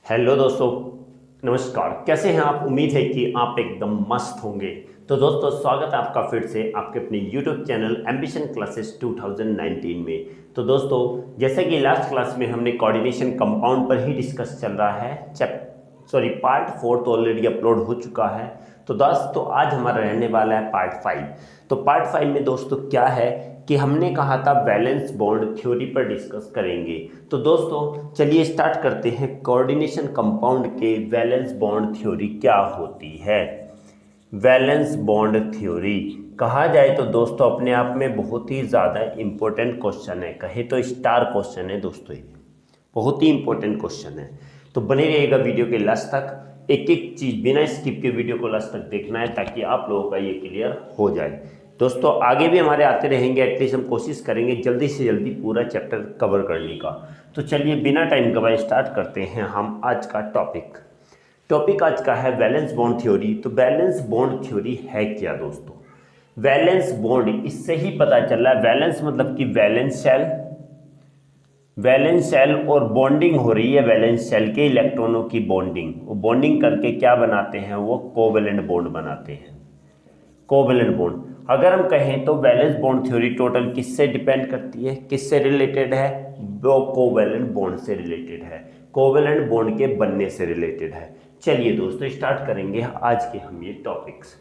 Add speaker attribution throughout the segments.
Speaker 1: Hello दोस्तों, नमस्कार। कैसे हैं आप? उम्मीद है कि आप एकदम मस्त होंगे। तो दोस्तों, स्वागत है आपका फिर से आपके अपने यूट्यूब चैनल एम्बिशन क्लासेस 2019 में। तो दोस्तों, जैसे कि लास्ट क्लास में हमने कोऑर्डिनेशन कंपाउंड पर ही डिस्कस चल रहा है। पार्ट 4 तो ऑलरेडी अपलोड हो चुका है। तो दोस्तों, आज हमारा रहने वाला है पार्ट 5। तो पार्ट 5 में दोस्तों क्या है कि हमने कहा था वैलेंस बॉन्ड थ्योरी पर डिस्कस करेंगे। तो दोस्तों चलिए स्टार्ट करते हैं। कोऑर्डिनेशन कंपाउंड के वैलेंस बॉन्ड थ्योरी क्या होती है? वैलेंस बॉन्ड थ्योरी कहा जाए तो दोस्तों अपने आप में बहुत ही ज़्यादा इंपॉर्टेंट क्वेश्चन है, कहे तो स्टार क्वेश्चन है दोस्तों। ये बहुत ही इंपॉर्टेंट क्वेश्चन है। तो बने रहिएगा वीडियो के लास्ट तक। एक एक चीज़ बिना स्किप के वीडियो को लास्ट तक देखना है ताकि आप लोगों का ये क्लियर हो जाए। दोस्तों आगे भी हमारे आते रहेंगे, एटलीस्ट हम कोशिश करेंगे जल्दी से जल्दी पूरा चैप्टर कवर करने का। तो चलिए बिना टाइम गवाए स्टार्ट करते हैं हम आज का टॉपिक आज का है वैलेंस बॉन्ड थ्योरी। तो वैलेंस बॉन्ड थ्योरी है क्या दोस्तों? वैलेंस बॉन्ड इससे ही पता चल रहा है। वैलेंस मतलब कि वैलेंस शेल और बॉन्डिंग हो रही है वैलेंस शेल के इलेक्ट्रॉनों की बॉन्डिंग। वो बॉन्डिंग करके क्या बनाते हैं? वो कोवेलेंट बॉन्ड बनाते हैं। कोवेलेंट बॉन्ड अगर हम कहें तो वैलेंस बॉन्ड थ्योरी टोटल किससे डिपेंड करती है, किससे रिलेटेड है? वो कोवेलेंट बॉन्ड से रिलेटेड है, कोवेलेंट बॉन्ड के बनने से रिलेटेड है। चलिए दोस्तों स्टार्ट करेंगे आज के हम ये टॉपिक्स।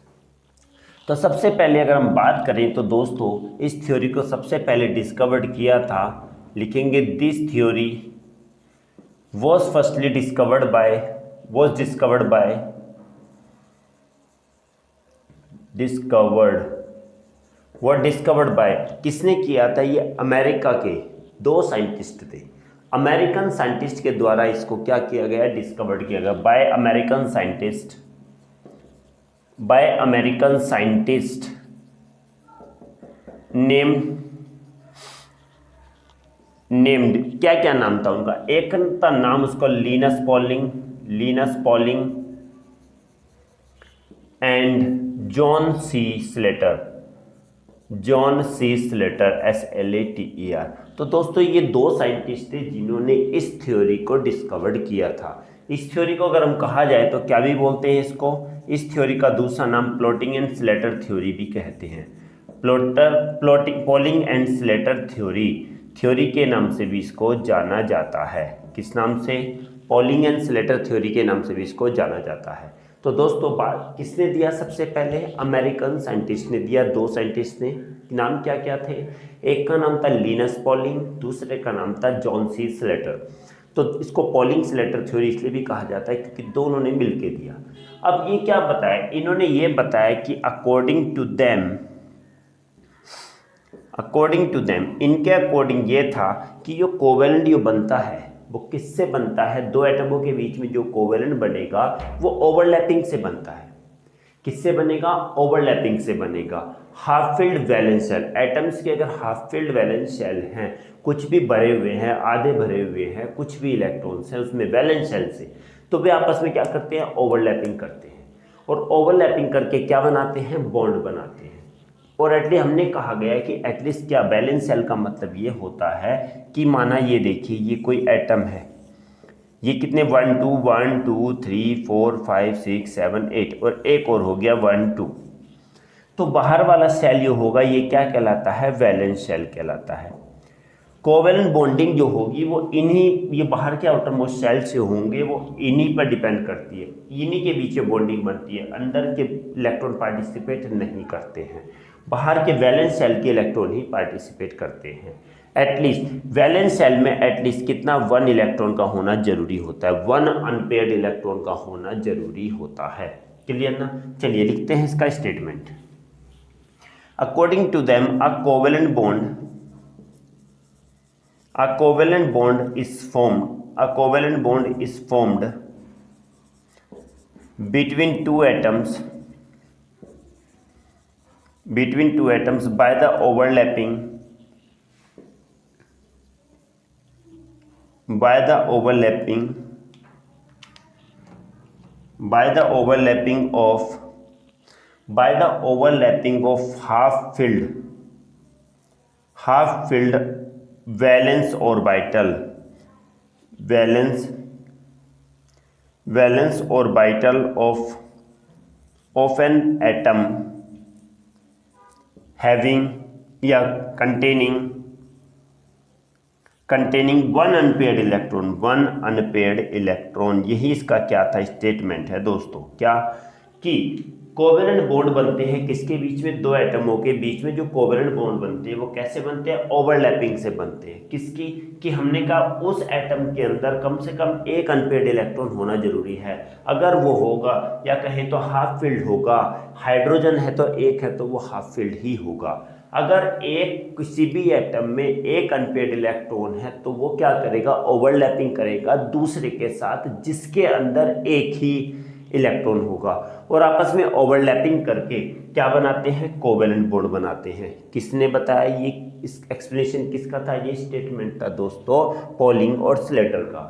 Speaker 1: तो सबसे पहले अगर हम बात करें तो दोस्तों इस थ्योरी को सबसे पहले डिस्कवर्ड किया था, लिखेंगे this theory was firstly discovered by discovered by किसने किया था? ये अमेरिका के दो साइंटिस्ट थे। अमेरिकन साइंटिस्ट के द्वारा इसको क्या किया गया? डिस्कवर्ड किया गया बाय अमेरिकन साइंटिस्ट नेम्ड क्या क्या नाम था उनका? एक था नाम उसका Linus Pauling and John C Slater SLATER। तो दोस्तों ये दो साइंटिस्ट थे जिन्होंने इस थ्योरी को डिस्कवर्ड किया था। इस थ्योरी को अगर हम कहा जाए तो क्या भी बोलते हैं इसको? इस थ्योरी का दूसरा नाम प्लॉटिंग एंड स्लेटर थ्योरी भी कहते हैं। पॉलिंग एंड स्लेटर थ्योरी के नाम से भी इसको जाना जाता है। किस नाम से? पॉलिंग एंड स्लेटर थ्योरी के नाम से भी इसको जाना जाता है। तो दोस्तों बात किसने दिया? सबसे पहले अमेरिकन साइंटिस्ट ने दिया। दो साइंटिस्ट ने, नाम क्या क्या थे? एक का नाम था लिनस पॉलिंग, दूसरे का नाम था जॉन सी स्लेटर। तो इसको पॉलिंग स्लेटर थ्योरी इसलिए भी कहा जाता है क्योंकि दोनों ने मिलकर दिया। अब ये क्या बताया? इन्होंने ये बताया कि अकॉर्डिंग टू देम इनके अकॉर्डिंग ये था कि जो कोवेलेंट जो बनता है वो किससे बनता है? दो एटमों के बीच में जो कोवेलेंट बनेगा वो ओवरलैपिंग से बनता है। किससे बनेगा? ओवरलैपिंग से बनेगा। Half filled valence shell, atoms के अगर हाफ फिल्ड वैलेंस शेल हैं, कुछ भी भरे हुए हैं, आधे भरे हुए हैं, कुछ भी इलेक्ट्रॉन्स हैं उसमें वैलेंस शेल से, तो वे आपस में क्या करते हैं? ओवरलैपिंग करते हैं। और ओवरलैपिंग करके क्या बनाते हैं? बॉन्ड बनाते हैं। और एटलीस्ट हमने कहा गया है कि एटलीस्ट क्या वैलेंस शेल का मतलब ये होता है कि माना ये देखिए ये कोई एटम है, ये कितने 1 2 3 4 5 6 7 8 और एक और हो गया 1 2। तो बाहर वाला शेल जो होगा ये क्या कहलाता है? वैलेंस शेल कहलाता है। कोवेलेंट बॉन्डिंग जो होगी वो इन्हीं, ये बाहर के आउटर मोस्ट शेल से होंगे, वो इन्हीं पर डिपेंड करती है। इन्हीं के बीच बॉन्डिंग बनती है, अंदर के इलेक्ट्रॉन पार्टिसिपेट नहीं करते हैं, बाहर के वैलेंस शेल के इलेक्ट्रॉन ही पार्टिसिपेट करते हैं। एटलीस्ट वैलेंस शेल में एटलीस्ट कितना? 1 इलेक्ट्रॉन का होना जरूरी होता है, 1 अनपेयर्ड इलेक्ट्रॉन का होना जरूरी होता है। क्लियर ना? चलिए लिखते हैं इसका statement. According to them a covalent bond is formed between two atoms by the overlapping of half filled valence valence orbital of an atom having या कंटेनिंग वन अनपेयर्ड इलेक्ट्रॉन, यही इसका क्या था, स्टेटमेंट है दोस्तों। क्या कि कोवेलेंट बॉन्ड बनते हैं किसके बीच में, दो एटमों के बीच में जो कोवेलेंट बॉन्ड बनते हैं वो कैसे बनते हैं, ओवरलैपिंग से बनते हैं। किसकी, कि हमने कहा उस एटम के अंदर कम से कम एक अनपेयर्ड इलेक्ट्रॉन होना जरूरी है। अगर वो होगा, या कहें तो हाफ फील्ड होगा, हाइड्रोजन है तो एक है तो वो हाफ फील्ड ही होगा। अगर एक किसी भी एटम में एक अनपेयर्ड इलेक्ट्रॉन है तो वो क्या करेगा, ओवरलैपिंग करेगा दूसरे के साथ जिसके अंदर एक ही इलेक्ट्रॉन होगा, और आपस में ओवरलैपिंग करके क्या बनाते हैं, कोवेलेंट बॉन्ड बनाते हैं। किसने बताया ये, इस एक्सप्लेनेशन किसका था, ये स्टेटमेंट था दोस्तों पॉलिंग और स्लेटर का।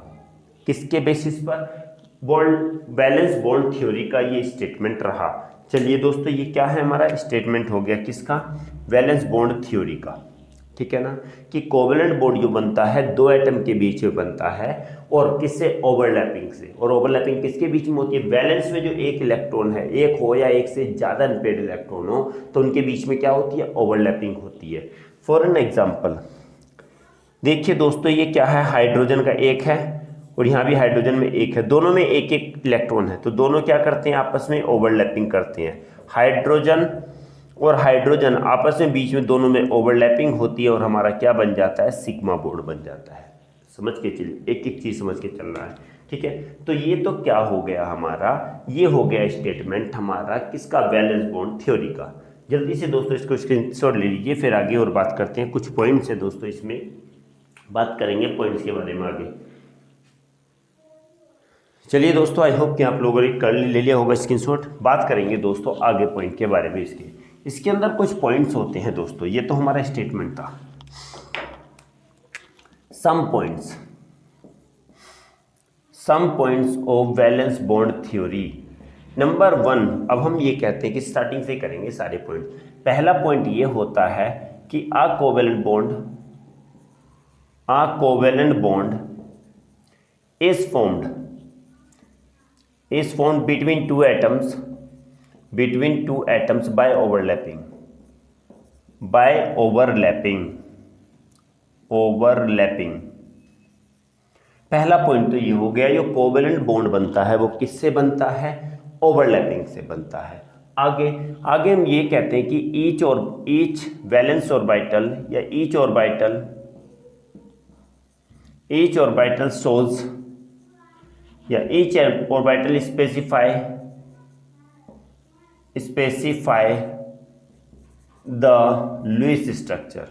Speaker 1: किसके बेसिस पर, बॉन्ड वैलेंस बॉन्ड थ्योरी का ये स्टेटमेंट रहा। चलिए दोस्तों, ये क्या है, हमारा स्टेटमेंट हो गया किसका, वैलेंस बॉन्ड थ्योरी का। ठीक है ना, कि कोवेलेंट बॉन्ड जो बनता है दो एटम के बीच में बनता है, और किससे, ओवरलैपिंग से। और ओवरलैपिंग किसके बीच में होती है, वैलेंस में जो एक इलेक्ट्रॉन है, एक हो या एक से ज़्यादा अनपेयर्ड इलेक्ट्रॉन हो, तो उनके बीच में क्या होती है, ओवरलैपिंग होती है। फॉर एन एग्जाम्पल देखिए दोस्तों, ये क्या है, हाइड्रोजन का एक है और यहाँ भी हाइड्रोजन में एक है, दोनों में एक एक इलेक्ट्रॉन है, तो दोनों क्या करते हैं, आपस में ओवरलैपिंग करते हैं। हाइड्रोजन और हाइड्रोजन आपस में बीच में दोनों में ओवरलैपिंग होती है, और हमारा क्या बन जाता है, सिग्मा बॉन्ड बन जाता है। समझ के चलिए, एक एक चीज़ समझ के चलना है। ठीक है, तो ये तो क्या हो गया हमारा, ये हो गया स्टेटमेंट हमारा किसका, वैलेंस बॉन्ड थ्योरी का। जल्दी से दोस्तों इसको स्क्रीनशॉट ले लीजिए, फिर आगे और बात करते हैं। कुछ पॉइंट्स है दोस्तों, इसमें बात करेंगे पॉइंट्स के बारे में आगे। चलिए दोस्तों, आई होप कि आप लोगों ने कर ले लिया होगा स्क्रीनशॉट। बात करेंगे दोस्तों आगे पॉइंट के बारे में। इसके अंदर कुछ पॉइंट्स होते हैं दोस्तों, ये तो हमारा स्टेटमेंट था। Some points of valence bond theory. Number 1, अब हम ये कहते हैं कि स्टार्टिंग से करेंगे सारे पॉइंट। पहला पॉइंट ये होता है कि uh covalent bond is formed between two atoms by overlapping पहला पॉइंट तो ये हो गया, जो कोवेलेंट बॉन्ड बनता है वो किससे बनता है, ओवरलैपिंग से बनता है। आगे हम ये कहते हैं कि ईच वैलेंस ऑर्बिटल या ईच ऑर्बिटल shows या each orbital specify the Lewis structure।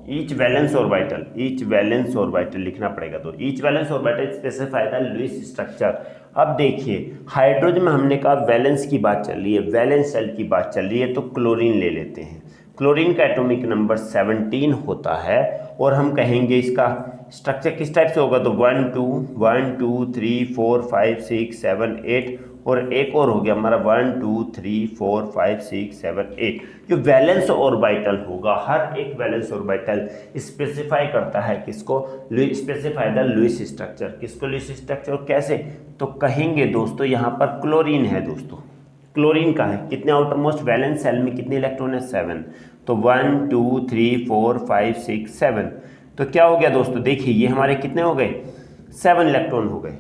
Speaker 1: each valence orbital लिखना पड़ेगा, तो each valence orbital specify the Lewis structure। अब देखिए, हाइड्रोजन में हमने कहा वैलेंस की बात चल रही है, वैलेंस शेल की बात चल रही है, तो क्लोरीन ले लेते हैं। क्लोरीन का एटॉमिक नंबर 17 होता है, और हम कहेंगे इसका स्ट्रक्चर किस टाइप से होगा, तो 1 2 3 4 5 6 7 8, और एक और हो गया हमारा 1 2 3 4 5 6 7 8। जो वैलेंस ऑर्बिटल होगा, हर एक वैलेंस ऑर्बिटल स्पेसिफाई करता है किसको, स्पेसिफाई द लुईस स्ट्रक्चर। किसको लुईस स्ट्रक्चर, कैसे, तो कहेंगे दोस्तों यहाँ पर क्लोरीन है दोस्तों, क्लोरीन का है कितने आउटर मोस्ट वैलेंस सेल में कितने इलेक्ट्रॉन है, 7, तो 1 2 3 4 5 6 7, तो क्या हो गया दोस्तों, देखिए ये हमारे कितने हो गए, 7 इलेक्ट्रॉन हो गए।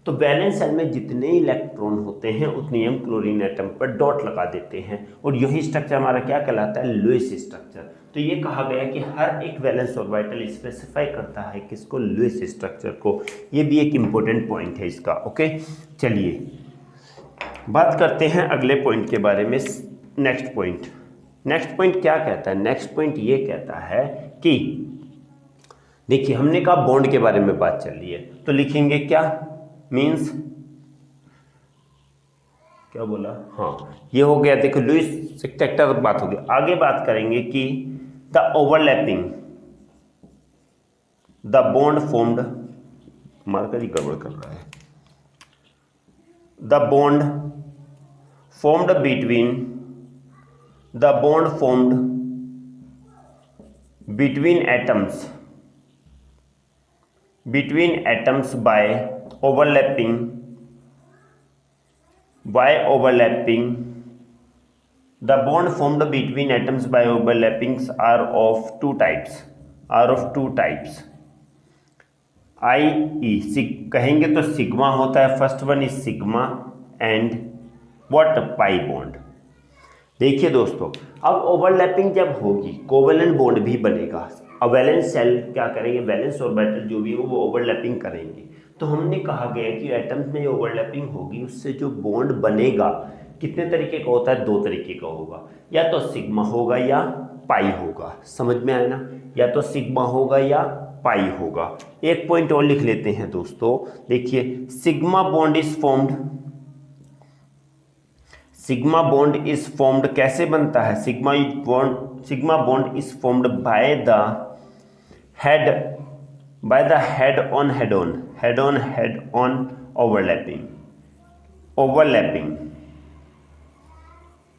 Speaker 1: तो वैलेंस सेल में जितने इलेक्ट्रॉन होते हैं उतनी हम क्लोरीन एटम पर डॉट लगा देते हैं, और यही स्ट्रक्चर हमारा क्या कहलाता है, लुईस स्ट्रक्चर। तो ये कहा गया कि हर एक वैलेंस ऑर्बिटल स्पेसिफाई करता है किसको, लुईस स्ट्रक्चर को। ये भी एक इंपॉर्टेंट पॉइंट है इसका। ओके, चलिए बात करते हैं अगले पॉइंट के बारे में। नेक्स्ट पॉइंट क्या कहता है, नेक्स्ट पॉइंट ये कहता है कि देखिए, हमने कहा बॉन्ड के बारे में बात चल रही है, तो लिखेंगे क्या, मीन्स क्या बोला, हाँ ये हो गया, देखो लुईस स्ट्रक्चर बात होगी। आगे बात करेंगे कि the overlapping the bond formed, marker ही गड़बड़ कर रहा है, the bond formed between between atoms by overlapping the bond formed between atoms by overlappings are of two types I E कहेंगे तो सिग्मा होता है, first one is sigma and what pi bond. देखिए दोस्तों, अब ओवरलैपिंग जब होगी covalent bond भी बनेगा। अब वैलेंस सेल क्या करेंगे, वैलेंस ऑर्बिटल जो भी हो वो ओवरलैपिंग करेंगे। तो हमने कहा गया कि एटम्स में जो ओवरलैपिंग होगी उससे जो बॉन्ड बनेगा कितने तरीके का होता है, दो तरीके का होगा, या तो सिग्मा होगा या पाई होगा। समझ में आया ना, या तो सिग्मा होगा या पाई होगा। एक पॉइंट और लिख लेते हैं दोस्तों, देखिए सिग्मा बॉन्ड इज फॉर्म्ड कैसे बनता है, sigma bond is formed by the head on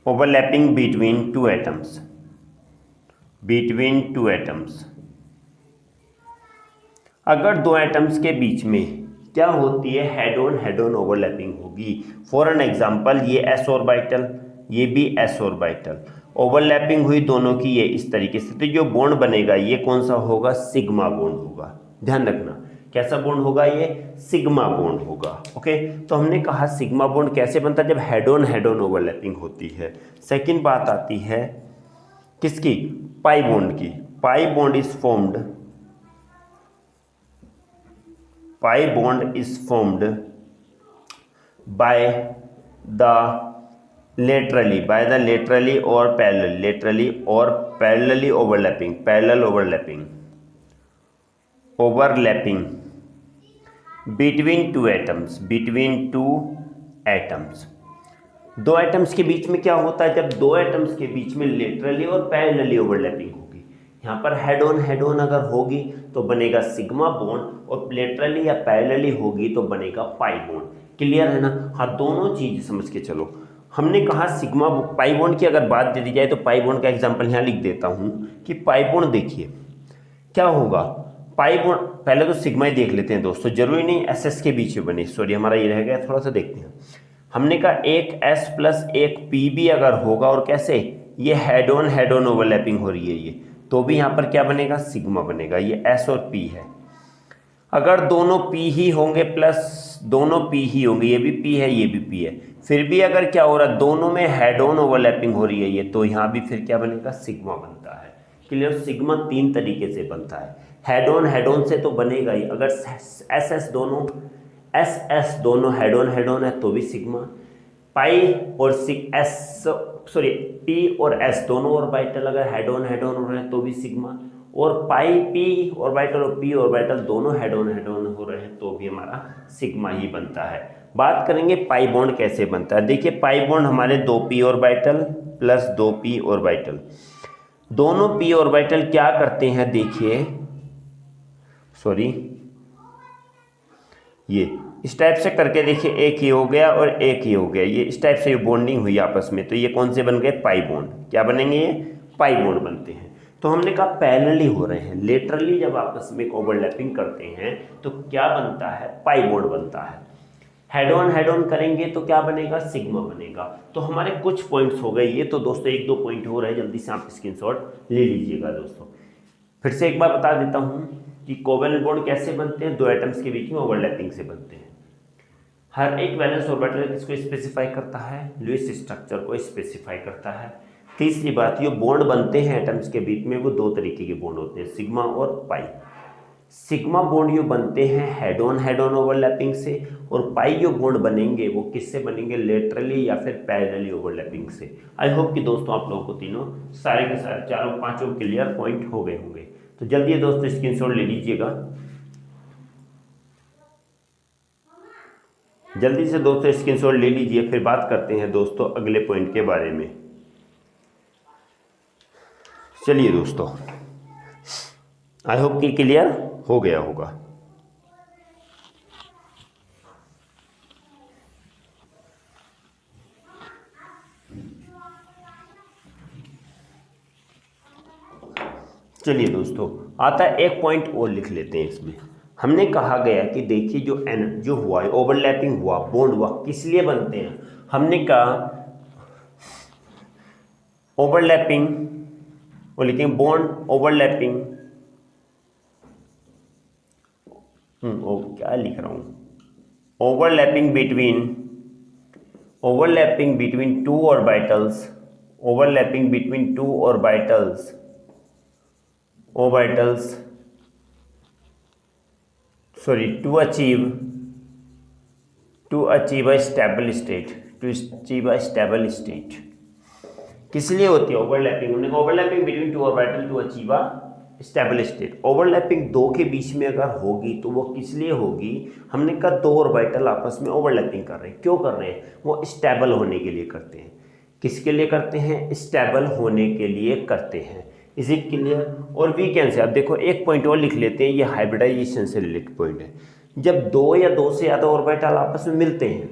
Speaker 1: overlapping between two atoms। अगर दो एटम्स के बीच में क्या होती है, हेड ऑन ओवरलैपिंग होगी। फॉर एन एग्जांपल, ये s ऑर्बिटल, ये भी s ऑर्बिटल, ओवरलैपिंग हुई दोनों की ये इस तरीके से, तो जो बॉन्ड बनेगा ये कौन सा होगा, सिग्मा बॉन्ड होगा। ध्यान रखना कैसा बॉन्ड होगा, ये सिग्मा बॉन्ड होगा। ओके, तो हमने कहा सिग्मा बॉन्ड कैसे बनता है, जब हेड ऑन ओवरलैपिंग होती है। सेकंड बात आती है किसकी, पाई बॉन्ड की। Pi bond is formed by the laterally और parallelly overlapping between two atoms. दो एटम्स के बीच में क्या होता है, जब दो एटम्स के बीच में लेटरली और पैरेलली ओवरलैपिंग होगी। यहाँ पर हेड ऑन अगर होगी तो बनेगा सिग्मा बॉन्ड, और लेटरली या पैरेलली होगी तो बनेगा पाई बॉन्ड। क्लियर है ना, हाँ दोनों चीज समझ के चलो। हमने कहा सिग्मा पाई बॉन्ड की अगर बात दे दी जाए तो पाई बॉन्ड का एग्जांपल यहाँ लिख देता हूँ कि पाई बॉन्ड देखिए क्या होगा। पाई बॉन्ड पहले तो सिग्मा ही देख लेते हैं दोस्तों, जरूरी नहीं एस के बीच में बने, सॉरी हमारा ये रह गया, थोड़ा सा देखते हैं। हमने कहा एक S प्लस एक P भी अगर होगा, और कैसे, ये हेड ऑन ओवरलैपिंग हो रही है ये, तो भी यहाँ पर क्या बनेगा, सिग्मा बनेगा। ये S और P है। अगर दोनों P ही होंगे प्लस दोनों P ही होंगे, ये भी P है ये भी P है, फिर भी अगर क्या हो रहा है, दोनों में हेड ऑन ओवरलैपिंग हो रही है ये, तो यहाँ भी फिर क्या बनेगा, सिग्मा बनता है। क्लियर, सिग्मा तीन तरीके से बनता है। हेड ऑन से तो बनेगा ही, अगर एस दोनों हेड ऑन है तो भी सिग्मा। पाई और पी और एस दोनों ऑर्बिटल अगर हेड ऑन हो रहे हैं तो भी सिग्मा, और पाई पी ऑर्बिटल और पी ऑर्बिटल दोनों हेड ऑन हो रहे हैं तो भी हमारा सिग्मा ही बनता है। बात करेंगे पाई बॉन्ड कैसे बनता है। देखिए पाई बॉन्ड हमारे 2p orbital plus 2p orbital, दोनों p ऑर्बिटल क्या करते हैं, देखिए ये इस टाइप से करके देखिए, एक ये हो गया और एक ये हो गया, ये इस टाइप से बॉन्डिंग हुई आपस में, तो ये कौन से बन गए, पाई बॉन्ड। क्या बनेंगे, ये पाई बॉन्ड बनते हैं। तो हमने कहा पैरेलली हो रहे हैं, लेटरली जब आपस में ओवरलैपिंग करते हैं तो क्या बनता है, पाई बॉन्ड बनता है। हेड ऑन करेंगे तो क्या बनेगा, सिग्मा बनेगा। तो हमारे कुछ पॉइंट्स हो गए ये, तो दोस्तों एक दो पॉइंट हो रहे हैं, जल्दी से आप स्क्रीनशॉट ले लीजिएगा दोस्तों। फिर से एक बार बता देता हूँ कि कोवेलेंट बॉन्ड कैसे बनते हैं, दो एटम्स के बीच में ओवरलैपिंग से बनते हैं। हर एक वैलेंस ऑर्बिटल किसको स्पेसिफाई करता है, लुईस स्ट्रक्चर को स्पेसिफाई करता है। तीसरी बात, ये बॉन्ड बनते हैं एटम्स के बीच में वो दो तरीके के बॉन्ड होते हैं, सिग्मा और पाई। सिग्मा बॉन्ड जो बनते हैं हेड ऑन ओवरलैपिंग से, और पाई जो बॉन्ड बनेंगे वो किससे बनेंगे, लेटरली या फिर पैरेलली ओवरलैपिंग से। आई होप कि दोस्तों आप लोगों को तीनों सारे के सारे चारों पांचों क्लियर पॉइंट हो गए होंगे। तो जल्दी दोस्तों स्क्रीनशॉट ले लीजिएगा, जल्दी से दोस्तों स्क्रीनशॉट ले लीजिए, फिर बात करते हैं दोस्तों अगले पॉइंट के बारे में। चलिए दोस्तों, आई होप कि क्लियर हो गया होगा। चलिए दोस्तों, आता है एक पॉइंट और लिख लेते हैं इसमें। हमने कहा गया कि देखिए जो हुआ है, ओवरलैपिंग हुआ, बॉन्ड हुआ, किस लिए बनते हैं? हमने कहा ओवरलैपिंग, वो लिखेंगे बॉन्ड ओवरलैपिंग, क्या लिख रहा हूँ, overlapping between two orbitals, overlapping between two orbitals, sorry, to achieve a stable state, किस लिए होती है ओवरलैपिंग? हमने कहा overlapping between two orbital to achieve a stable state. Overlapping दो के बीच में अगर होगी तो वो किस लिए होगी? हमने कहा दो ऑर्बिटल आपस में ओवरलैपिंग कर रहे हैं, क्यों कर रहे हैं? वो स्टेबल होने के लिए करते हैं। किसके लिए करते हैं? स्टेबल होने के लिए करते हैं। Is it clear? और वीकेंड से आप देखो एक पॉइंट और लिख लेते हैं, ये हाइब्रिडाइजेशन से रिलेटेड पॉइंट है। जब दो या दो से ज़्यादा ऑर्बिटल आपस में मिलते हैं,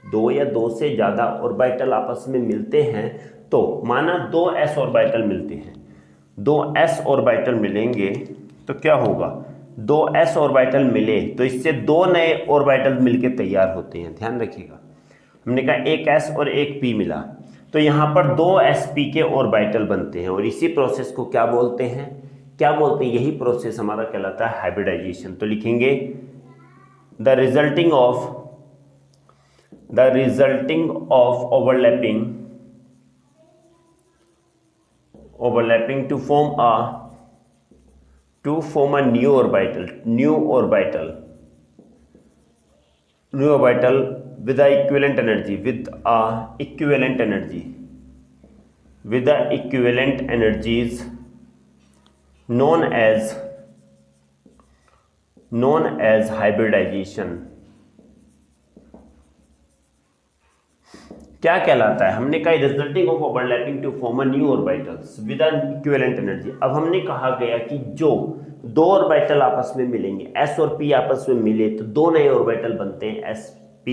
Speaker 1: दो या दो से ज़्यादा ऑर्बिटल आपस में मिलते हैं, तो माना दो s ऑर्बिटल मिलते हैं, दो s ऑर्बिटल मिलेंगे तो क्या होगा? दो s ऑर्बिटल मिले तो इससे दो नए ऑर्बिटल मिलके तैयार होते हैं, ध्यान रखिएगा। हमने कहा एक s और एक p मिला तो यहाँ पर दो sp के ऑर्बिटल बनते हैं, और इसी प्रोसेस को क्या बोलते हैं? क्या बोलते हैं? यही प्रोसेस हमारा कहलाता है हाइब्रिडाइजेशन। तो लिखेंगे the resulting of overlapping to form a new orbital with the equivalent energies known as hybridization। क्या कहलाता है? हमने कहा resulting of overlapping to form a new orbitals with an equivalent energy. अब हमने कहा गया कि जो दो ऑर्बिटल आपस में मिलेंगे, s और p आपस में मिले तो दो नए ऑर्बिटल बनते हैं, sp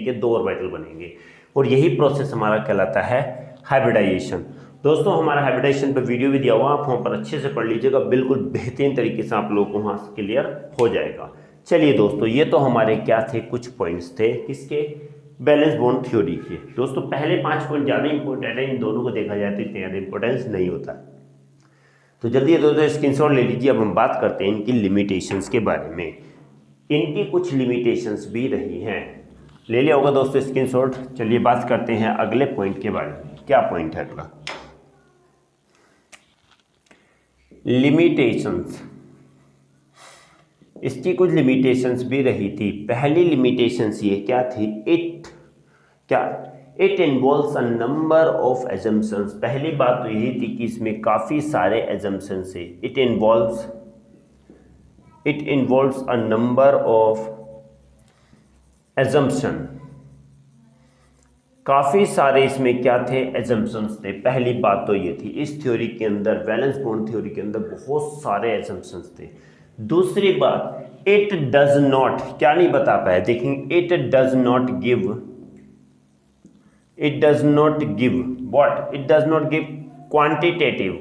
Speaker 1: के दो ऑर्बिटल बनेंगे, और यही प्रोसेस हमारा कहलाता है हाइब्रिडाइजेशन। दोस्तों हमारा हाइब्रिडाइजेशन पर वीडियो भी दिया हुआ, आप वहाँ पर अच्छे से पढ़ लीजिएगा, बिल्कुल बेहतरीन तरीके से आप लोगों को वहाँ क्लियर हो जाएगा। चलिए दोस्तों, ये तो हमारे क्या थे, कुछ पॉइंट्स थे किसके? बैलेंस बॉन्ड थ्योरी के। दोस्तों पहले 5 पॉइंट ज़्यादा इंपॉर्टेंट है, इन दोनों को देखा जाए तो इतने ज़्यादा इंपॉर्टेंस नहीं होता। तो जल्दी दोस्तों स्क्रीनशॉट ले लीजिए। अब हम बात करते हैं इनकी लिमिटेशंस के बारे में। इनकी कुछ लिमिटेशंस भी रही हैं, ले लिया होगा दोस्तों स्क्रीनशॉट। चलिए बात करते हैं अगले पॉइंट के बारे में। क्या पॉइंट है अगला? लिमिटेशंस। इसकी कुछ लिमिटेशंस भी रही थी। पहली लिमिटेशंस ये क्या थी? It involves a number of assumptions. पहली बात तो यही थी कि इसमें काफ़ी सारे एजम्पशंस है। It involves a number of assumption. काफ़ी सारे इसमें क्या थे? एजम्पशंस थे। पहली बात तो ये थी, इस थ्योरी के अंदर, वैलेंस बॉन्ड थ्योरी के अंदर बहुत सारे एजम्पशंस थे। दूसरी बात, इट डज नॉट, क्या नहीं बता पाया, देखेंगे, it does not give what? It does not give quantitative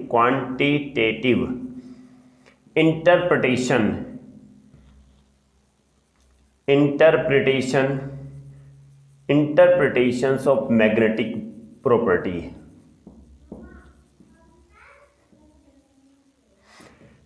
Speaker 1: interpretations of magnetic property.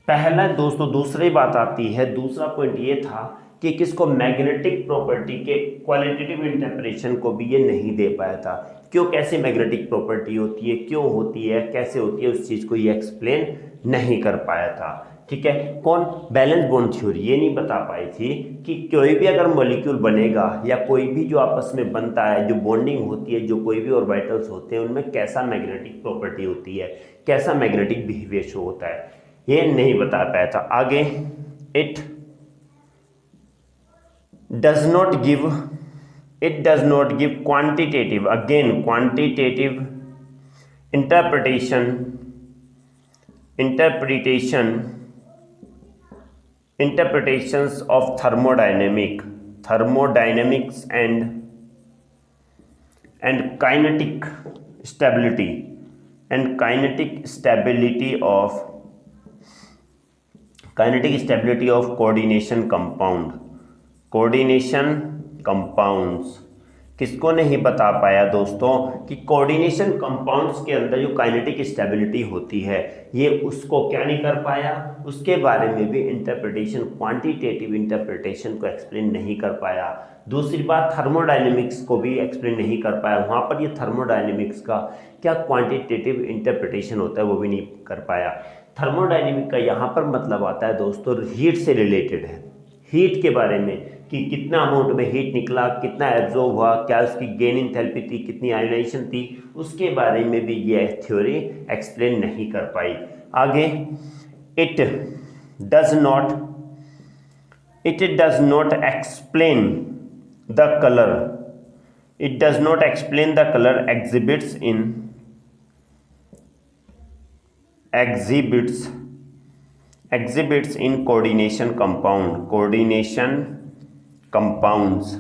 Speaker 1: पहला दोस्तों, दूसरी बात आती है, दूसरा पॉइंट ये था कि किसको? मैग्नेटिक प्रॉपर्टी के क्वालिटेटिव इंटरप्रिटेशन को भी ये नहीं दे पाया था। क्यों? कैसे मैग्नेटिक प्रॉपर्टी होती है, क्यों होती है, कैसे होती है, उस चीज़ को ये एक्सप्लेन नहीं कर पाया था। ठीक है, कौन? बैलेंस बॉन्ड थ्योरी ये नहीं बता पाई थी कि कोई भी अगर मॉलिक्यूल बनेगा या कोई भी जो आपस में बनता है, जो बॉन्डिंग होती है, जो कोई भी ऑर्बिटल्स होते हैं, उनमें कैसा मैग्नेटिक प्रॉपर्टी होती है, कैसा मैग्नेटिक बिहेवियर शो होता है, ये नहीं बता पाया था। आगे, it does not give quantitative, again quantitative interpretations of thermodynamics and kinetic stability of kinetic stability of coordination compound, coordination compounds. किसको नहीं बता पाया दोस्तों कि कोऑर्डिनेशन कंपाउंड्स के अंदर जो काइनेटिक स्टेबिलिटी होती है ये उसको क्या नहीं कर पाया, उसके बारे में भी इंटरप्रिटेशन, क्वांटिटेटिव इंटरप्रिटेशन को एक्सप्लेन नहीं कर पाया। दूसरी बात, थर्मोडायनेमिक्स को भी एक्सप्लेन नहीं कर पाया, वहाँ पर ये थर्मोडायनेमिक्स का क्या क्वांटिटेटिव इंटरप्रिटेशन होता है वो भी नहीं कर पाया। थर्मोडायनेमिक का यहाँ पर मतलब आता है दोस्तों हीट से रिलेटेड है, हीट के बारे में कि कितना अमाउंट में हीट निकला, कितना एब्जॉर्ब हुआ, क्या उसकी गेन इंथैल्पी थी, कितनी आयोनाइजेशन थी, उसके बारे में भी ये थ्योरी एक्सप्लेन नहीं कर पाई। आगे, it does not explain the colour, it does not explain the colour exhibits in coordination compounds।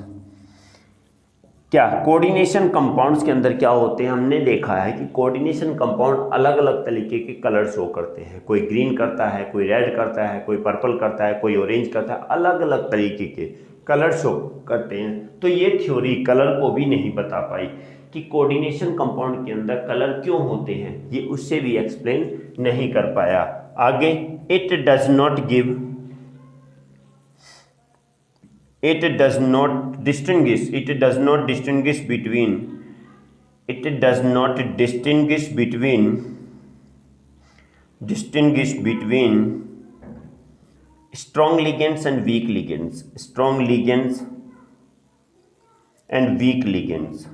Speaker 1: क्या कोऑर्डिनेशन कंपाउंड्स के अंदर क्या होते हैं, हमने देखा है कि कोऑर्डिनेशन कंपाउंड अलग अलग तरीके के कलर शो करते हैं, कोई ग्रीन करता है, कोई रेड करता है, कोई पर्पल करता है, कोई ऑरेंज करता है, अलग अलग तरीके के कलर शो करते हैं। तो ये थ्योरी कलर को भी नहीं बता पाई कि कोऑर्डिनेशन कंपाउंड के अंदर कलर क्यों होते हैं, ये उससे भी एक्सप्लेन नहीं कर पाया। आगे, it does not distinguish between strong ligands and weak ligands,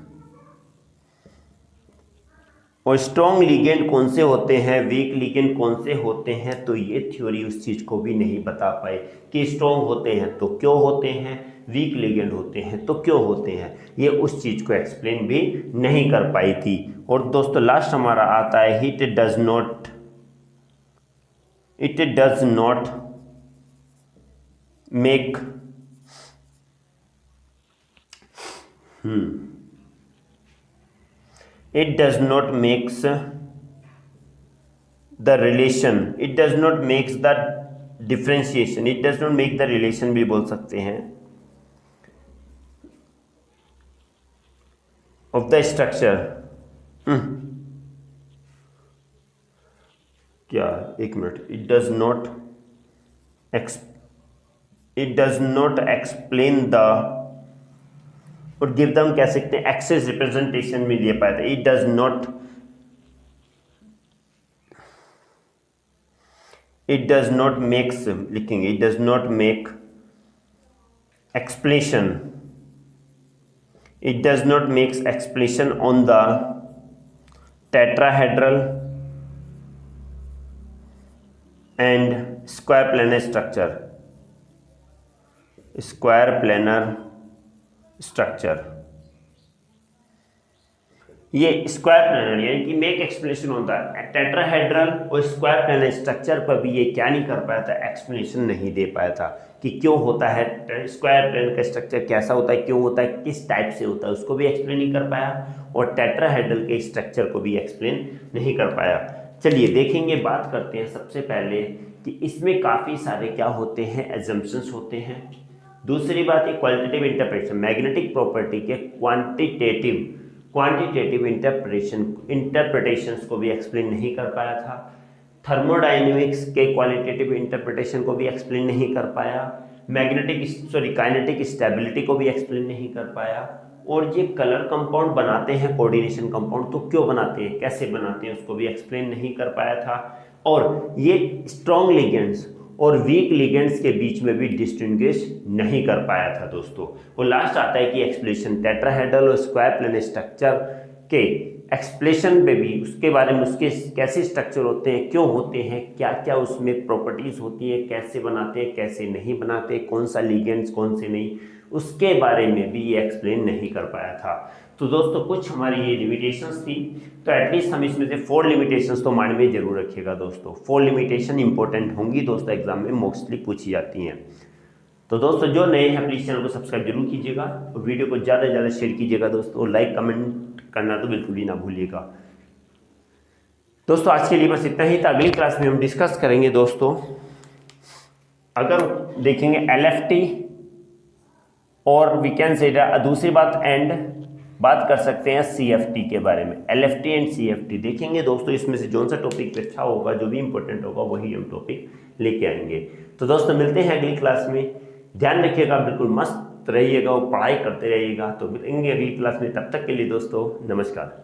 Speaker 1: और स्ट्रॉन्ग लिगेंड कौन से होते हैं, वीक लिगेंड कौन से होते हैं, तो ये थ्योरी उस चीज़ को भी नहीं बता पाए कि स्ट्रॉन्ग होते हैं तो क्यों होते हैं, वीक लिगेंड होते हैं तो क्यों होते हैं, ये उस चीज़ को एक्सप्लेन भी नहीं कर पाई थी। और दोस्तों लास्ट हमारा आता है it does not make it does not makes the relation, it does not makes the differentiation, it does not make the relation भी बोल सकते हैं of the structure। क्या, एक minute, it does not explain the, और give them कह सकते हैं एक्सेस रिप्रेजेंटेशन में दे पाया था। इट डज नॉट मेक्स, लिखेंगे it does not make explanation, it does not makes explanation on the tetrahedral and square planar structure. ये square planar यानी कि मेक एक्सप्लेनेशन होता है टेट्राहेड्रल और स्क्वायर प्लेनर स्ट्रक्चर पर भी ये क्या नहीं कर पाया था, एक्सप्लेनेशन नहीं दे पाया था कि क्यों होता है, स्क्वायर प्लेनर का स्ट्रक्चर कैसा होता है, क्यों होता है, किस टाइप से होता है, उसको भी एक्सप्लेन नहीं कर पाया, और टेट्राहेड्रल के स्ट्रक्चर को भी एक्सप्लेन नहीं कर पाया। चलिए देखेंगे, बात करते हैं सबसे पहले कि इसमें काफ़ी सारे क्या होते हैं, एजम्पशंस होते हैं। दूसरी बात है क्वालिटेटिव इंटरप्रिटेशन, मैग्नेटिक प्रॉपर्टी के क्वांटिटेटिव इंटरप्रिटेशंस को भी एक्सप्लेन नहीं कर पाया था। थर्मोडायनेमिक्स के क्वालिटेटिव इंटरप्रिटेशन को भी एक्सप्लेन नहीं कर पाया। काइनेटिक स्टेबिलिटी को भी एक्सप्लेन नहीं कर पाया। और ये कलर कंपाउंड बनाते हैं कोऑर्डिनेशन कंपाउंड, तो क्यों बनाते हैं, कैसे बनाते हैं, उसको भी एक्सप्लेन नहीं कर पाया था। और ये स्ट्रॉन्ग लिगेंड्स और वीक लिगेंड्स के बीच में भी डिस्टिंग्विश नहीं कर पाया था दोस्तों। और लास्ट आता है कि एक्सप्लेनेशन टेट्राहेड्रल और स्क्वायर प्लेनर स्ट्रक्चर के एक्सप्लेनेशन पे भी, उसके बारे में, उसके कैसे स्ट्रक्चर होते हैं, क्यों होते हैं, क्या क्या उसमें प्रॉपर्टीज होती है, कैसे बनाते हैं, कैसे नहीं बनाते, कौन सा लिगेंड्स कौन से नहीं, उसके बारे में भी ये एक्सप्लेन नहीं कर पाया था। तो दोस्तों कुछ हमारी ये लिमिटेशंस थी, तो एटलीस्ट हम इसमें से 4 लिमिटेशंस तो माइंड में जरूर रखिएगा दोस्तों। 4 लिमिटेशन इंपॉर्टेंट होंगी दोस्तों, एग्जाम में मोस्टली पूछी जाती हैं। तो दोस्तों जो नए हैं प्लीज़ चैनल को सब्सक्राइब जरूर कीजिएगा और वीडियो को ज़्यादा से ज़्यादा शेयर कीजिएगा दोस्तों, लाइक कमेंट करना तो बिल्कुल ही ना भूलिएगा। दोस्तों आज के लिए बस इतना ही था, अगली क्लास में हम डिस्कस करेंगे दोस्तों अगर देखेंगे LFT और वी कैन से दूसरी बात एंड बात कर सकते हैं CFT के बारे में। LFT एंड CFT देखेंगे दोस्तों, इसमें से जो सा टॉपिक अच्छा होगा, जो भी इंपॉर्टेंट होगा, वही हम टॉपिक लेके आएंगे। तो दोस्तों मिलते हैं अगली क्लास में, ध्यान रखिएगा, बिल्कुल मस्त रहिएगा और पढ़ाई करते रहिएगा। तो मिलेंगे अगली क्लास में, तब तक के लिए दोस्तों नमस्कार।